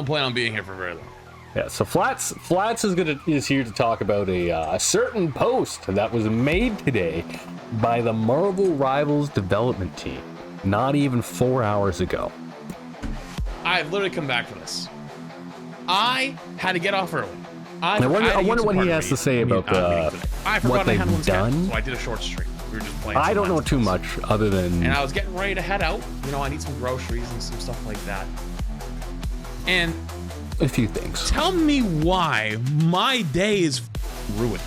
don't plan on being here for very long. Yeah, so Flats is here to talk about a certain post that was made today by the Marvel Rivals development team, not even 4 hours ago. I've literally come back from this. I had to get off early. I wonder what he has to say about what they've done. So I did a short stream. We were just playing. I don't know too much other than. And I was getting ready to head out. You know, I need some groceries and some stuff like that. And a few things. Tell me why my day is ruined.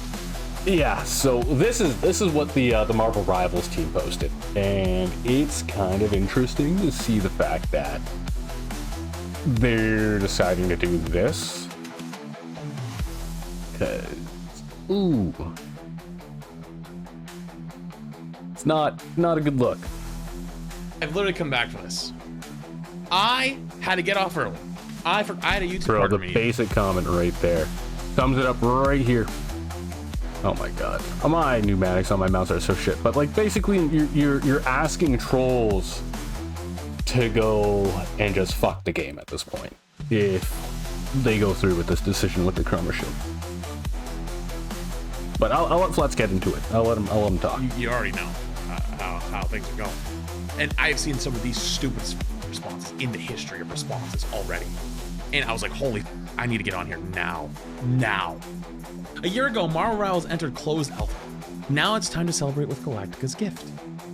Yeah, so this is what the Marvel Rivals team posted, and it's kind of interesting to see the fact that they're deciding to do this. Cause, ooh, it's not a good look. I've literally come back from this. I had to get off early. I had a YouTube Bro, the meeting. basic comment right there sums it up right here. Oh my god, my pneumatics on my mouse are so shit. But like, basically, you're asking trolls to go and just fuck the game at this point if they go through with this decision with the chrono shield. But I'll let Flats get into it. I'll let him talk. You already know how things are going, and I've seen some of these stupidest responses in the history of responses already. And I was like, holy, I need to get on here now. A year ago, Marvel Rivals entered closed alpha. Now it's time to celebrate with Galactica's gift.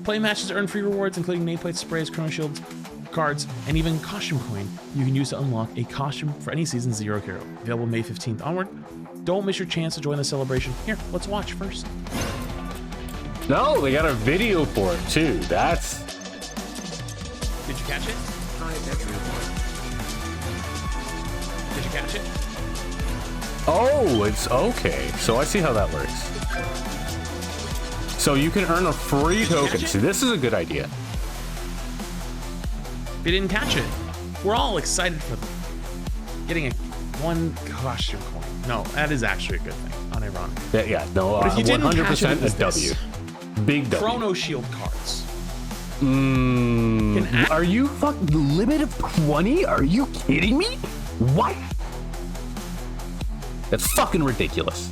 Play matches earn free rewards, including nameplate sprays, chrono shields, cards, and even costume coin you can use to unlock a costume for any season 0 hero. Available May 15th onward. Don't miss your chance to join the celebration. Here, let's watch first. No, they got a video for it too. That's. Did you catch it? Hi, everyone. Did you catch it? Oh, it's okay. So I see how that works. So you can earn a free token. See, this is a good idea. If you didn't catch it, we're all excited for getting one costume coin. No, that is actually a good thing. Unironic. Yeah, no, but if you didn't 100% catch it, a W. Big W. Chrono shield cards. Are you fucking limit of 20? Are you kidding me? What? That's fucking ridiculous.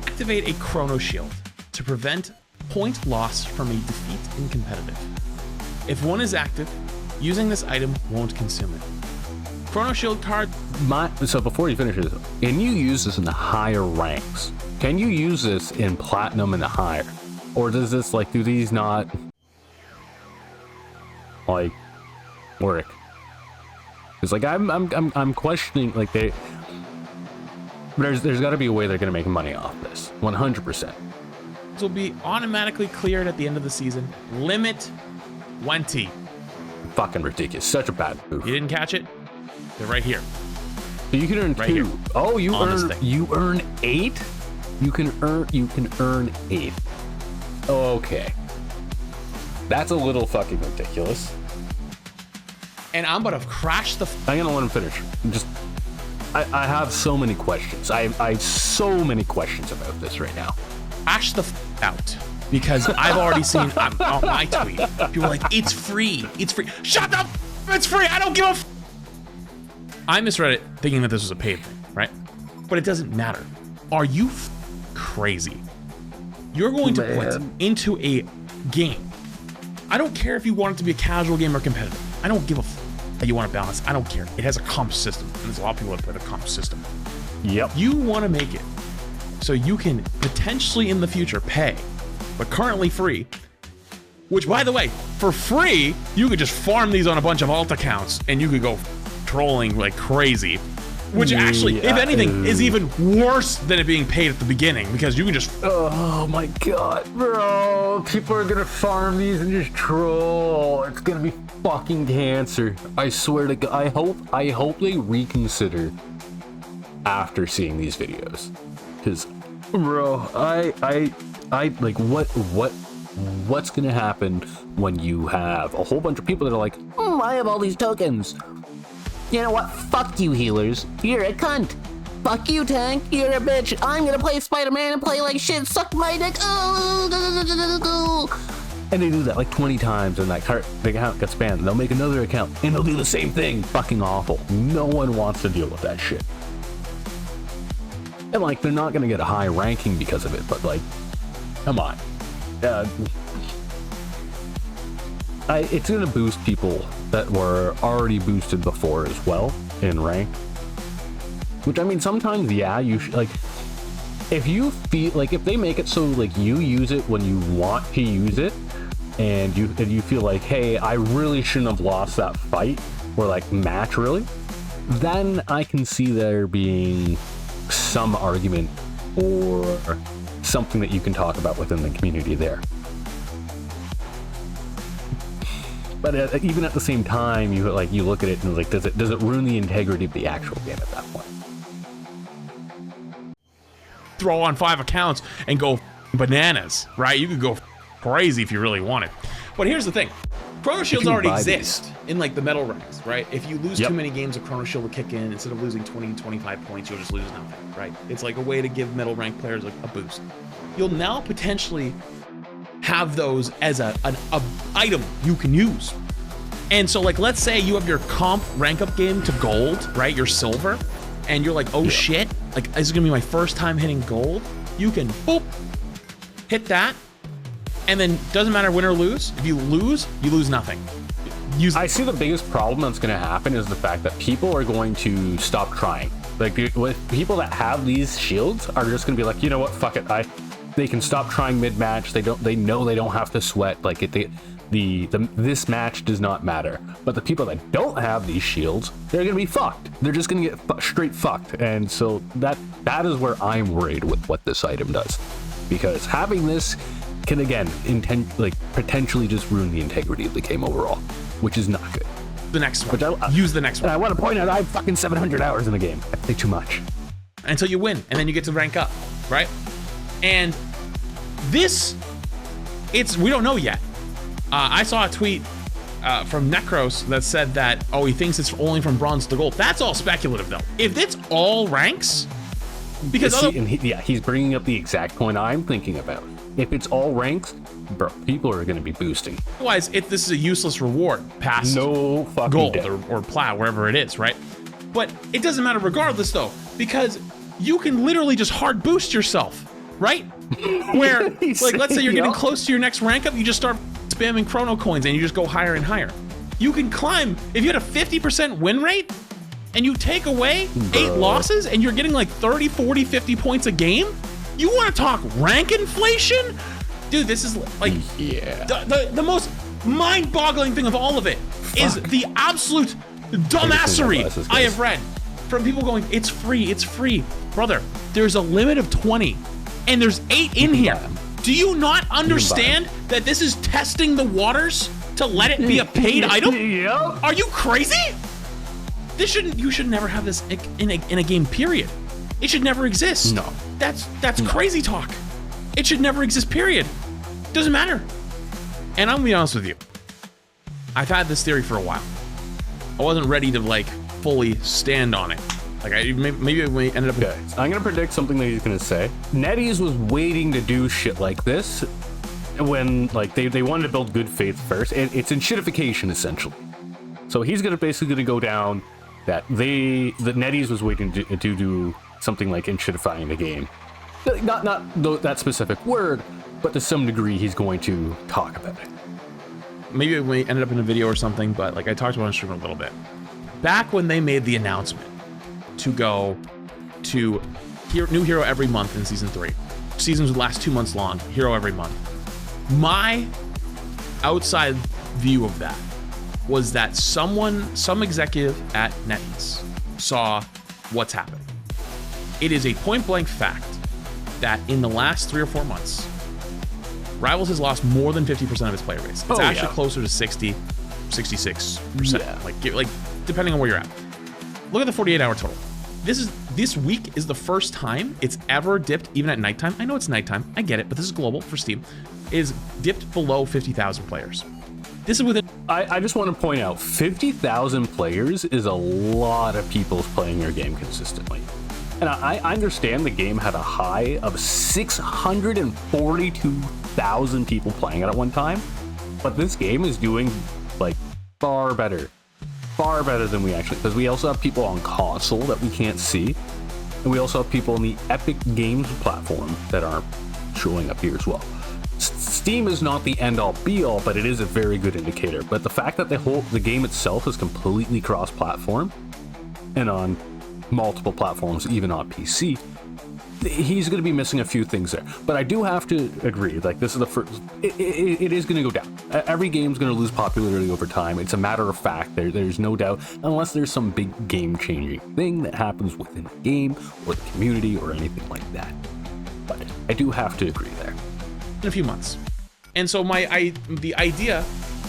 Activate a chrono shield to prevent point loss from a defeat in competitive. If one is active, using this item won't consume it. Chrono shield card. So before you finish this, can you use this in the higher ranks? Can you use this in platinum and the higher? Or does this, like, do these not, like, work? It's like, I'm questioning, like, there's got to be a way they're going to make money off this. 100%. This will be automatically cleared at the end of the season. Limit 20. Fucking ridiculous. Such a bad move. You didn't catch it? They're right here. So you can earn right 2. Here. Oh, you earn 8? You can earn 8. Okay. That's a little fucking ridiculous. And I'm about to crash the. I'm gonna let him finish. I have so many questions. I have so many questions about this right now. Crash the out. Because I've already seen on my tweet, people are like, it's free. It's free. Shut up! It's free. I don't give a. I misread it thinking that this was a paid thing, right? But it doesn't matter. Are you crazy? You're going to put into a game. I don't care if you want it to be a casual game or competitive. I don't give a that you want to balance. I don't care. It has a comp system. And there's a lot of people that play the comp system. Yep. You want to make it so you can potentially in the future pay, but currently free. Which, by the way, for free, you could just farm these on a bunch of alt accounts and you could go trolling like crazy. Which actually, if anything, is even worse than it being paid at the beginning because you can just. Oh my god, bro! People are gonna farm these and just troll. It's gonna be fucking cancer. I swear to God. I hope they reconsider after seeing these videos, because, bro, I like what's gonna happen when you have a whole bunch of people that are like, I have all these tokens. You know what? Fuck you, healers. You're a cunt. Fuck you, tank. You're a bitch. I'm gonna play Spider-Man and play like shit. Suck my dick. Oh. And they do that like 20 times, and that big account gets banned. They'll make another account, and they'll do the same thing. Fucking awful. No one wants to deal with that shit. And like, they're not gonna get a high ranking because of it, but like, come on. It's gonna boost people that were already boosted before as well in rank. Which, I mean, sometimes, yeah, you should, like, if you feel like, if they make it so like you use it when you want to use it, and you feel like, hey, I really shouldn't have lost that fight or like match, really, then I can see there being some argument or something that you can talk about within the community there. But even at the same time, you look at it and like, does it ruin the integrity of the actual game at that point? Throw on 5 accounts and go bananas, right? You could go crazy if you really wanted. But here's the thing. Chrono Shields already exist in like the metal ranks, right? If you lose too many games, a Chrono Shield will kick in. Instead of losing 20, 25 points, you'll just lose nothing, right? It's like a way to give metal rank players like a boost. You'll now potentially have those as an item you can use. And so like, let's say you have your comp rank up game to gold, right? You're silver, and you're like, oh shit, like this is gonna be my first time hitting gold. You can boop, hit that, and then doesn't matter win or lose. If you lose, you lose nothing. I see the biggest problem that's gonna happen is the fact that people are going to stop trying. Like, with people that have these shields are just gonna be like, you know what, fuck it. They can stop trying mid-match. They know they don't have to sweat. Like, this match does not matter. But the people that don't have these shields, they're gonna be fucked. They're just gonna get straight fucked. And so that is where I'm worried with what this item does, because having this can again potentially just ruin the integrity of the game overall, which is not good. The next one. Use the next one. I want to point out I have fucking 700 hours in the game. I play too much. Until you win, and then you get to rank up, right? And this, we don't know yet. I saw a tweet from Necros that said that, oh, he thinks it's only from bronze to gold. That's all speculative, though. If it's all ranks, because he's bringing up the exact point I'm thinking about. If it's all ranks, bro, people are going to be boosting. Otherwise, this is a useless reward past no fucking gold or plat, wherever it is, right? But it doesn't matter regardless, though, because you can literally just hard boost yourself, right? Where, like, let's say you're getting close to your next rank up, you just start spamming chrono coins and you just go higher and higher. You can climb. If you had a 50% win rate and you take away 8 losses and you're getting like 30, 40, 50 points a game, you want to talk rank inflation? Dude, this is like the most mind-boggling thing of all of it is the absolute dumbassery I have read from people going, it's free. Brother, there's a limit of 20 and there's 8 in here. Do you not understand that this is testing the waters to let it be a paid item? Yep. Are you crazy? You should never have this in a game, period. It should never exist. No. That's crazy talk. It should never exist, period. Doesn't matter. And I'm gonna be honest with you. I've had this theory for a while. I wasn't ready to like fully stand on it. Like maybe it ended up. Okay, I'm gonna predict something that he's gonna say. NetEase was waiting to do shit like this when like they wanted to build good faith first. It's in shitification essentially. So he's basically gonna go down that the NetEase was waiting to do something like inshitifying the game. Not that specific word, but to some degree he's going to talk about it. Maybe it ended up in a video or something, but like I talked about on stream a little bit. Back when they made the announcement to go to new hero every month in season 3. Seasons would last 2 months long, hero every month. My outside view of that was that some executive at NetEase saw what's happening. It is a point blank fact that in the last 3 or 4 months, Rivals has lost more than 50% of its player base. It's actually closer to 60, 66%. Yeah. Like depending on where you're at. Look at the 48-hour total. This week is the first time it's ever dipped, even at nighttime. I know it's nighttime, I get it, but this is global for Steam. Is dipped below 50,000 players. This is within. I just want to point out, 50,000 players is a lot of people playing your game consistently. And I understand the game had a high of 642,000 people playing it at one time. But this game is doing like far better than we actually, because we also have people on console that we can't see, and we also have people on the Epic Games platform that aren't showing up here as well. Steam is not the end all be all, but it is a very good indicator. But the fact that the game itself is completely cross-platform and on multiple platforms, even on PC, he's going to be missing a few things there. But I do have to agree, like, this is the first, it is going to go down. Every game's going to lose popularity over time. It's a matter of fact. There's no doubt, unless there's some big game-changing thing that happens within the game or the community or anything like that. But I do have to agree there. In a few months. And so the idea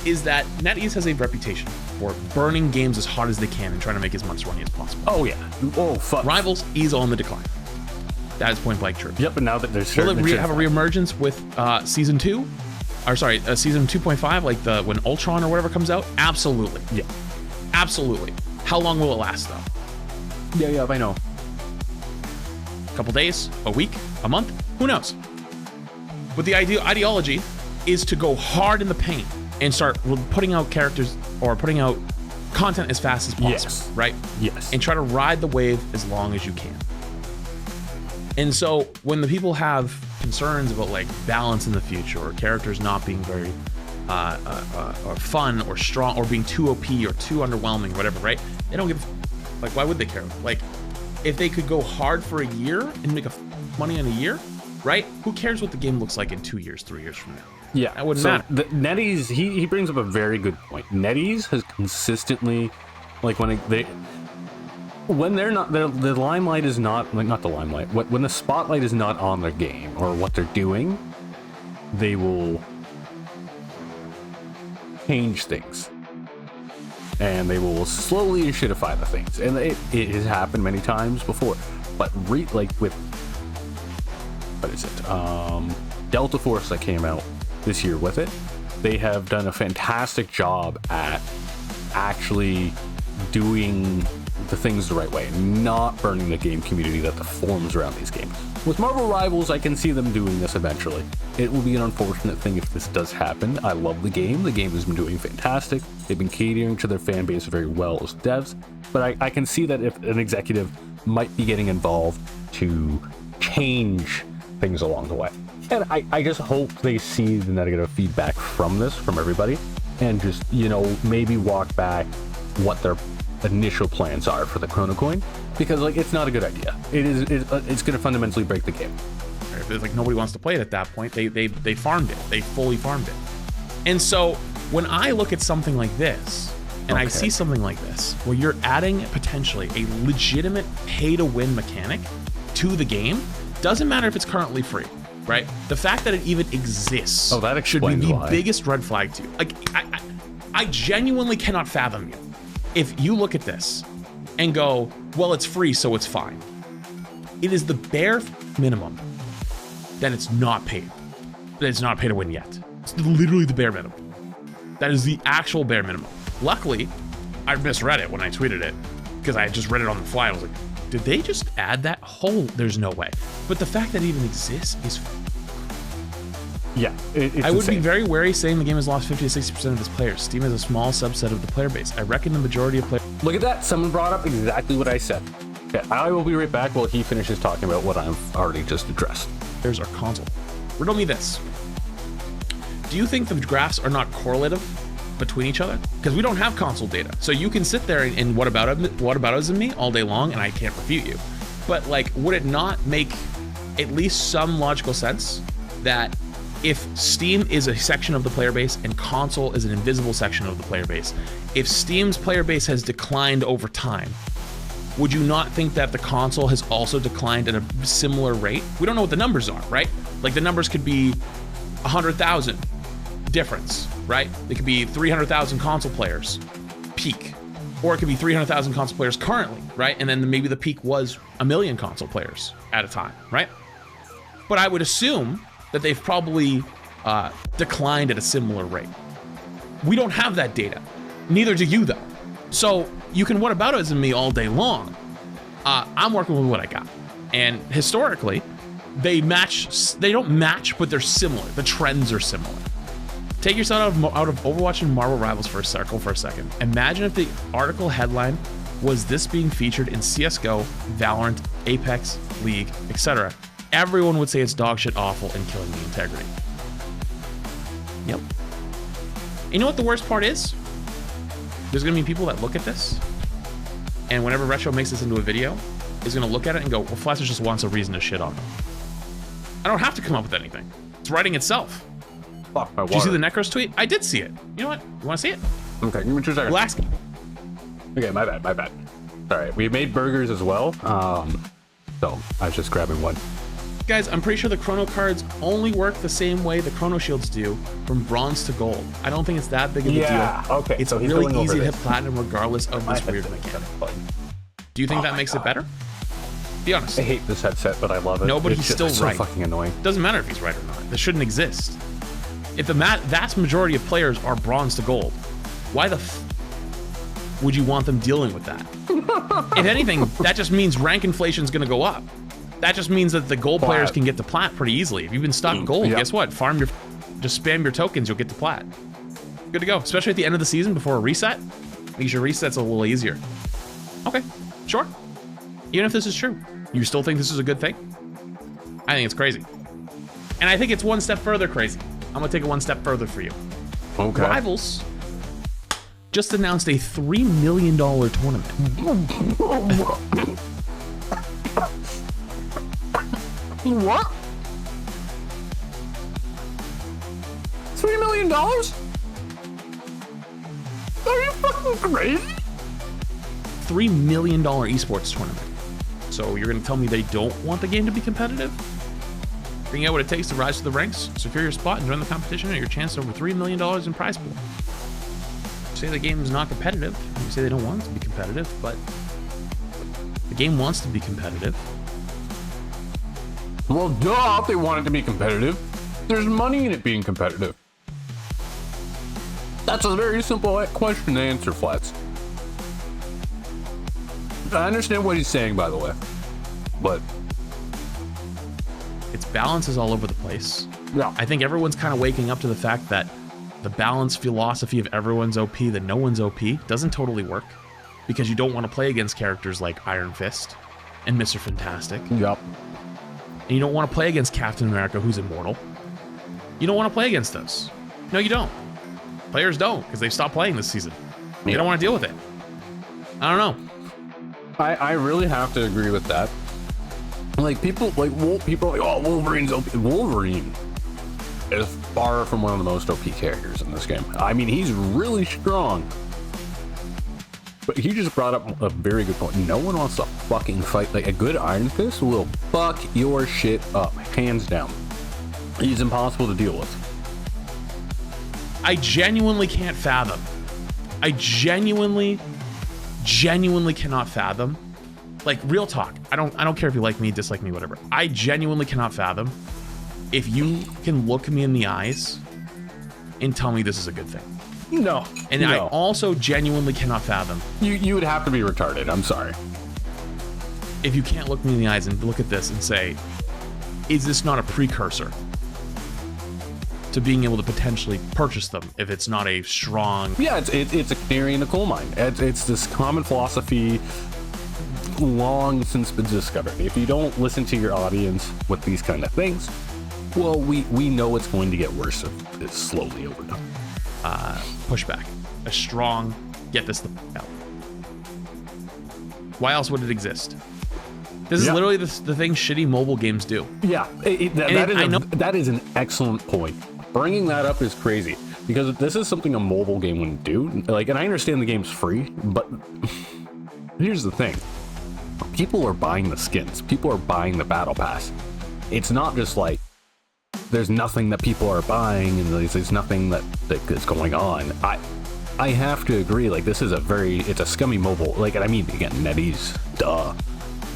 is that NetEase has a reputation for burning games as hard as they can and trying to make as much money as possible. Oh yeah. Oh fuck. Rivals is on the decline. That is point blank true. Yep, but now that there's will it have a reemergence with season 2? Or sorry, season 2.5, like when Ultron or whatever comes out? Absolutely. Yeah. Absolutely. How long will it last though? Yeah, I know. A couple days, a week, a month, who knows? But the ideology is to go hard in the paint and start putting out characters or putting out content as fast as possible, yes. Right? Yes. And try to ride the wave as long as you can. And so when the people have concerns about like balance in the future or characters not being very or fun or strong or being too OP or too underwhelming, whatever, right? They don't give like, why would they care? Like, if they could go hard for a year and make money in a year, right? Who cares what the game looks like in 2 years, 3 years from now? Yeah, that wouldn't matter. NetEase, he brings up a very good point. NetEase has consistently, like when they're not, the limelight is not, like, not the limelight, when the spotlight is not on their game or what they're doing, they will change things. And they will slowly shitify the things. And it has happened many times before. But like with, what is it? Delta Force that came out this year with it, they have done a fantastic job at actually doing the things the right way, not burning the game community that the forms around these games. With Marvel Rivals, I can see them doing this eventually. It will be an unfortunate thing if this does happen. I love the game. The game has been doing fantastic. They've been catering to their fan base very well as devs, but I can see that if an executive might be getting involved to change things along the way. And I just hope they see the negative feedback from this, from everybody, and just, maybe walk back what their initial plans are for the chrono coin, because like it's not a good idea. It's going to fundamentally break the game. It's like nobody wants to play it at that point. They farmed it. They fully farmed it. And so when I look at something like this, and I see something like this, where you're adding potentially a legitimate pay-to-win mechanic to the game, doesn't matter if it's currently free, right? The fact that it even exists that should be the why. biggest red flag to you. Like, I genuinely cannot fathom you if you look at this and go, well, it's free, so it's fine. It is the bare minimum that it's not paid. That it's not pay to win yet. It's literally the bare minimum. That is the actual bare minimum. Luckily, I misread it when I tweeted it because I just read it on the fly. I was like, did they just add that whole? There's no way. But the fact that it even exists is... Yeah, I would be very wary saying the game has lost 50 to 60% of its players. Steam is a small subset of the player base. I reckon the majority of players... Look at that. Someone brought up exactly what I said. Okay, I will be right back while he finishes talking about what I've already just addressed. There's our console. Riddle me this. Do you think the graphs are not correlative between each other? Because we don't have console data. So you can sit there and what about us and me all day long, and I can't refute you. But like, would it not make at least some logical sense that if Steam is a section of the player base and console is an invisible section of the player base, if Steam's player base has declined over time, would you not think that the console has also declined at a similar rate? We don't know what the numbers are, right? Like the numbers could be 100,000 difference, right? It could be 300,000 console players peak, or it could be 300,000 console players currently, right? And then maybe the peak was 1 million console players at a time, right? But I would assume that they've probably declined at a similar rate. We don't have that data. Neither do you, though. So you can whataboutism me all day long. I'm working with what I got. And historically, they don't match, but they're similar. The trends are similar. Take yourself out of Overwatch and Marvel Rivals for a second. Imagine if the article headline was this being featured in CSGO, Valorant, Apex, League, etc. Everyone would say it's dog shit awful and killing the integrity. Yep. You know what the worst part is? There's gonna be people that look at this, and whenever Retro makes this into a video, is gonna look at it and go, well, Flash just wants a reason to shit on them. I don't have to come up with anything. It's writing itself. Fuck my water. Did you see the Necros tweet? I did see it. You know what? You wanna see it? Okay, give me 2 seconds. Relax. Okay, my bad. All right, we made burgers as well. So I was just grabbing one. Guys, I'm pretty sure the chrono cards only work the same way the chrono shields do, from bronze to gold. I don't think it's that big of a deal. Okay. It's so he's really going over easy to hit this. platinum regardless of this weird mechanic. Do you think that makes it better? Be honest. I hate this headset, but I love it. No, but It's he's just still right. So fucking annoying. Doesn't matter if he's right or not. This shouldn't exist. If the vast majority of players are bronze to gold, why the would you want them dealing with that? If anything, that just means rank inflation is going to go up. That just means that the gold players can get to plat pretty easily. If you've been stuck in gold, guess what? Just spam your tokens, you'll get to plat. Good to go. Especially at the end of the season before a reset. Makes your resets a little easier. Okay, sure. Even if this is true, you still think this is a good thing? I think it's crazy. And I think it's one step further crazy. I'm gonna take it one step further for you. Okay. Rivals just announced a $3 million tournament. What? $3 million? Are you fucking crazy? $3 million esports tournament. So you're gonna tell me they don't want the game to be competitive? Bring out what it takes to rise to the ranks, secure your spot, and join the competition, and your chance at over $3 million in prize pool. You say the game is not competitive. You say they don't want it to be competitive, but the game wants to be competitive. Well, duh, if they want it to be competitive. There's money in it being competitive. That's a very simple question to answer, Flats. I understand what he's saying, by the way, but Its balance is all over the place. yeah, I think everyone's kind of waking up to the fact that the balance philosophy of everyone's OP, that no one's OP, doesn't totally work, because you don't want to play against characters like Iron Fist and Mr. Fantastic. yep. And you don't want to play against Captain America, who's immortal. You don't want to play against those. No, you don't. Players don't, because they've stopped playing this season. They don't want to deal with it. I don't know. I really have to agree with that. Like people are like, oh, Wolverine's OP. Wolverine is far from one of the most OP characters in this game. I mean, he's really strong. But he just brought up a very good point. No one wants to fucking fight. Like, a good Iron Fist will fuck your shit up, hands down. He's impossible to deal with. I genuinely can't fathom. I genuinely cannot fathom. Like, real talk. I don't care if you like me, dislike me, whatever. I genuinely cannot fathom if you can look me in the eyes and tell me this is a good thing. No. And I also genuinely cannot fathom You would have to be retarded. I'm sorry. if you can't look me in the eyes and look at this and say, is this not a precursor to being able to potentially purchase them if it's not a strong... Yeah, it's a canary in the coal mine. It's this common philosophy long since been discovered. If you don't listen to your audience with these kind of things, well, we know it's going to get worse if it's slowly over time. pushback. A strong, get this the out. Why else would it exist? This is literally the thing shitty mobile games do. Yeah, that is an excellent point. Bringing that up is crazy because this is something a mobile game wouldn't do. Like, and I understand the game's free, but here's the thing: people are buying the skins. People are buying the battle pass. It's not just like there's nothing that people are buying and there's nothing that is going on. I have to agree. Like, this is it's a scummy mobile. Like, and I mean, again, NetEase, duh.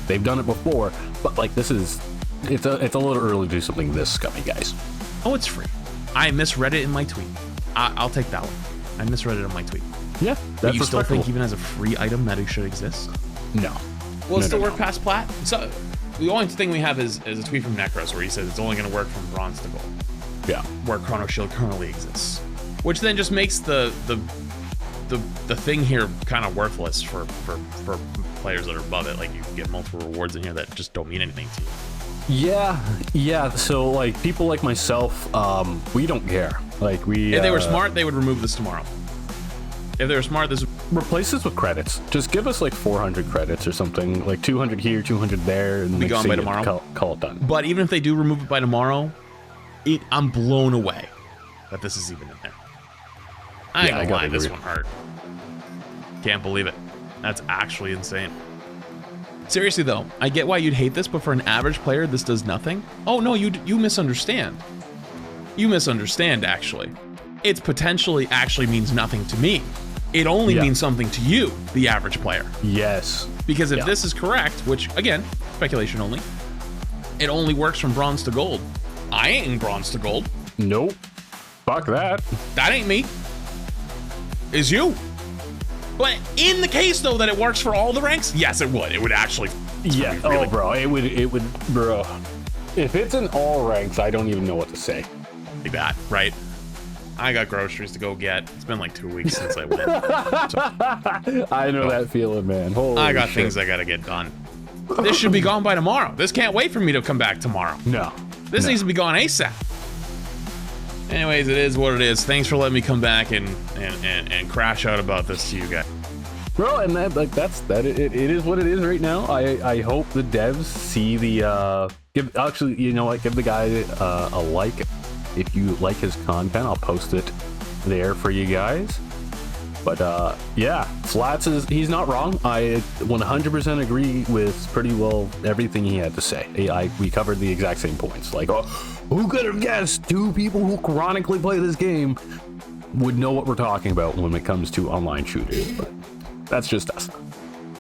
They've done it before, but like it's a little early to do something this scummy, guys. Oh, it's free. I misread it in my tweet. I'll take that one. I misread it in my tweet. Yeah, But you still think even as a free item that it should exist? No. Will it still work past plat? So the only thing we have is a tweet from Necros where he says it's only going to work from bronze to gold. Yeah. Where Chrono Shield currently exists. which then just makes the thing here kind of worthless for players that are above it. Like, you get multiple rewards in here that just don't mean anything to you. Yeah. So like people like myself, we don't care. Like we. If they were smart, they would remove this tomorrow. If they were smart, this. Replace this with credits. Just give us like 400 credits or something, like 200 here, 200 there, and be gone by tomorrow. Call it done. But even if they do remove it by tomorrow, I'm blown away that this is even in there. I ain't gonna lie, this one hurt. Can't believe it. That's actually insane. Seriously though, I get why you'd hate this, but for an average player, this does nothing. Oh no, you misunderstand. You misunderstand, actually. It's potentially actually means nothing to me. It only means something to you, the average player. Yes. Because if this is correct, which again, speculation only, it only works from bronze to gold. I ain't in bronze to gold. Nope. Fuck that. That ain't me. Is you. But in the case though that it works for all the ranks, yes it would. It would actually. Yeah. Really bro. It would, bro. If it's in all ranks, I don't even know what to say. Like that, right? I got groceries to go get. It's been like 2 weeks since I went. So, I know that feeling, man. Holy I got shit. things I gotta get done. This should be gone by tomorrow. This can't wait for me to come back tomorrow. No. This needs to be gone ASAP. Anyways, it is what it is. Thanks for letting me come back and crash out about this to you guys. Bro, and it is what it is right now. I hope the devs see the give the guy a like. If you like his content, I'll post it there for you guys. But yeah, Flats he's not wrong. I 100% agree with pretty well everything he had to say. We covered the exact same points. Like, who could have guessed 2 people who chronically play this game would know what we're talking about when it comes to online shooters? But that's just us.